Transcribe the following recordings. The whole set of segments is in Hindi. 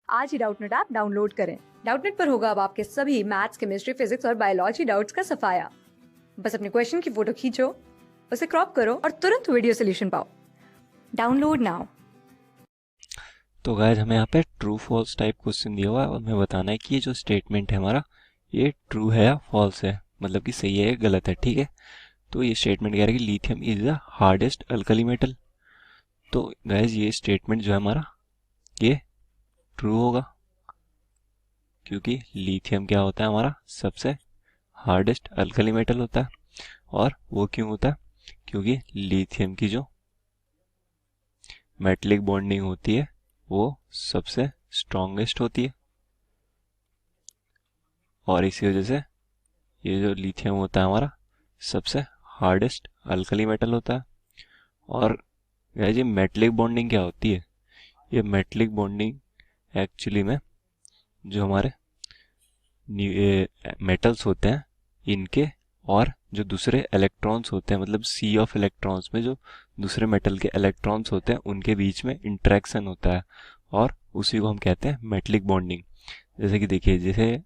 आज ही डाउटनेट ऐप डाउनलोड करें। डाउटनेट पर होगा अब आपके सभी मैथ्स, केमिस्ट्री, फिजिक्स और बायोलॉजी डाउट्स का सफाया। बस अपने क्वेश्चन की फोटो खींचो, उसे क्रॉप करो और तुरंत वीडियो सोल्यूशन पाओ। Download now. तो गाइस हमें यहाँ पे ट्रू फॉल्स टाइप क्वेश्चन दिया हुआ है और हमें बताना है कि ये जो स्टेटमेंट है हमारा ये ट्रू है या फॉल्स है, मतलब कि सही है या गलत है। ठीक है, तो ये स्टेटमेंट कह रहा है कि lithium is the hardest alkali metal. तो गाइस ये स्टेटमेंट जो है हमारा ये ट्रू होगा, क्योंकि लिथियम क्या होता है हमारा सबसे हार्डेस्ट अल्कली मेटल होता है। और वो क्यों होता है? क्योंकि लिथियम की जो मेटलिक बॉन्डिंग होती है वो सबसे स्ट्रॉन्गेस्ट होती है, और इसी वजह से ये जो लिथियम होता है हमारा सबसे हार्डेस्ट अल्कली मेटल होता है। और ये मेटलिक बॉन्डिंग क्या होती है? ये मेटलिक बॉन्डिंग एक्चुअली में जो हमारे मेटल्स होते हैं इनके और जो दूसरे इलेक्ट्रॉन्स होते हैं, मतलब सी ऑफ इलेक्ट्रॉन्स में जो दूसरे मेटल के इलेक्ट्रॉन्स होते हैं उनके बीच में इंटरेक्शन होता है, और उसी को हम कहते हैं मेटलिक बॉन्डिंग। जैसे कि देखिए, जैसे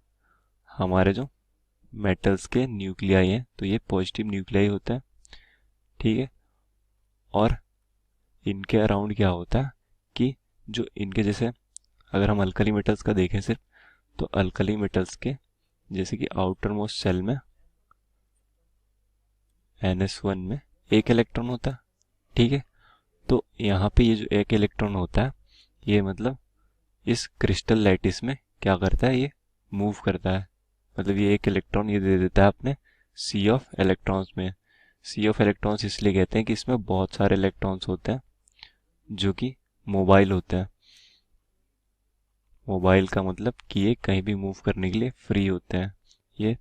हमारे जो मेटल्स के न्यूक्लियाई हैं तो ये पॉजिटिव न्यूक्लियाई होता है। ठीक है, और इनके अराउंड क्या होता है कि जो इनके जैसे अगर हम अल्कली मेटल्स का देखें सिर्फ, तो अल्कली मेटल्स के जैसे कि आउटर मोस्ट सेल में NS1 में एक इलेक्ट्रॉन होता है। ठीक है, तो यहाँ पे ये जो एक इलेक्ट्रॉन होता है ये मतलब इस क्रिस्टल लैटिस में क्या करता है, ये मूव करता है। मतलब ये एक इलेक्ट्रॉन ये दे देता है अपने सी ऑफ इलेक्ट्रॉन्स में। सी ऑफ इलेक्ट्रॉन्स इसलिए कहते हैं कि इसमें बहुत सारे इलेक्ट्रॉन्स होते हैं जो कि मोबाइल होते हैं। मोबाइल का मतलब कि ये कहीं भी मूव करने के लिए फ्री होते हैं। ये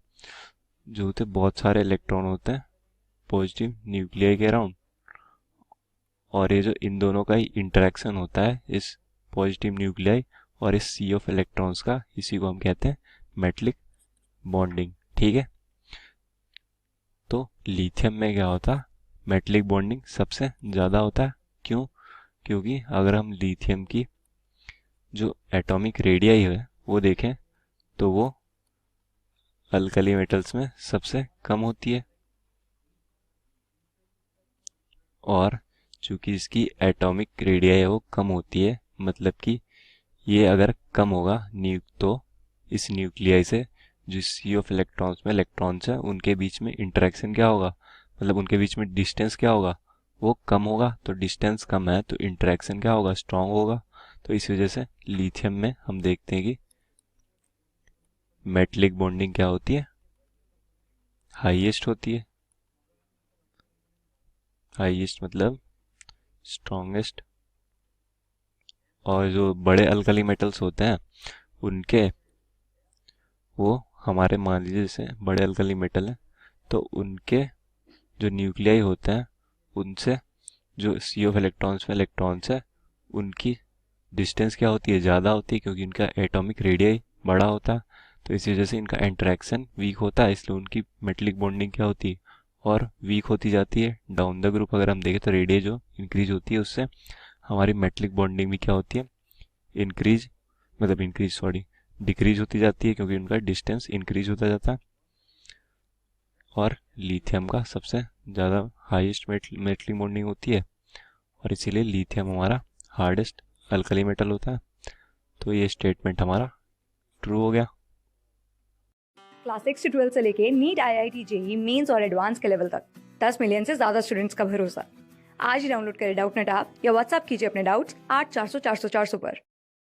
जो होते हैं बहुत सारे इलेक्ट्रॉन होते हैं पॉजिटिव न्यूक्लियाई के अराउंड, और ये जो इन दोनों का ही इंटरेक्शन होता है इस पॉजिटिव न्यूक्लियाई और इस सी ऑफ इलेक्ट्रॉन्स का, इसी को हम कहते हैं मेटलिक बॉन्डिंग। ठीक है, तो लिथियम में क्या होता है, मेटलिक बॉन्डिंग सबसे ज़्यादा होता है। क्यों? क्योंकि अगर हम लिथियम की जो एटॉमिक रेडियाई है वो देखें तो वो अल्कली मेटल्स में सबसे कम होती है, और चूंकि इसकी एटॉमिक रेडियाई है वो कम होती है, मतलब कि ये अगर कम होगा तो इस न्यूक्लियाई से जो सी ऑफ इलेक्ट्रॉन्स में इलेक्ट्रॉन्स है उनके बीच में इंटरेक्शन क्या होगा, मतलब उनके बीच में डिस्टेंस क्या होगा, वो कम होगा। तो डिस्टेंस कम है तो इंटरेक्शन क्या होगा, स्ट्रांग होगा। तो इस वजह से लिथियम में हम देखते हैं कि मेटलिक बॉन्डिंग क्या होती है, हाईएस्ट होती है। हाईएस्ट मतलब स्ट्रॉन्गेस्ट। और जो बड़े अल्कली मेटल्स होते हैं उनके, वो हमारे मान लीजिए जैसे बड़े अल्कली मेटल हैं तो उनके जो न्यूक्लियाई होते हैं उनसे जो सी ऑफ इलेक्ट्रॉन्स में इलेक्ट्रॉन्स है उनकी डिस्टेंस क्या होती है, ज़्यादा होती है, क्योंकि इनका एटॉमिक रेडियाई बड़ा होता है। तो इसी वजह से इनका इंटरेक्शन वीक होता है, इसलिए उनकी मेटलिक बॉन्डिंग क्या होती है और वीक होती जाती है। डाउन द ग्रुप अगर हम देखें तो रेडियस जो इंक्रीज होती है उससे हमारी मेटलिक बॉन्डिंग भी क्या होती है, इंक्रीज, मतलब इंक्रीज सॉरी डिक्रीज होती जाती है, क्योंकि उनका डिस्टेंस इंक्रीज होता जाता है। और लिथियम का सबसे ज़्यादा हाईएस्ट मेटलिक बॉन्डिंग होती है, और इसीलिए लिथियम हमारा हार्डेस्ट अल्कली मेटल होता है। तो ये स्टेटमेंट हमारा ट्रू हो गया। क्लास 6 से 12 से लेके नीट, IIT, JEE मेंस और एडवांस के लेवल तक 10 मिलियन से ज्यादा स्टूडेंट्स का भरोसा। आज ही डाउनलोड करें डाउटनेट ऐप या व्हाट्सएप कीजिए अपने डाउट्स 8400 400 400 पर।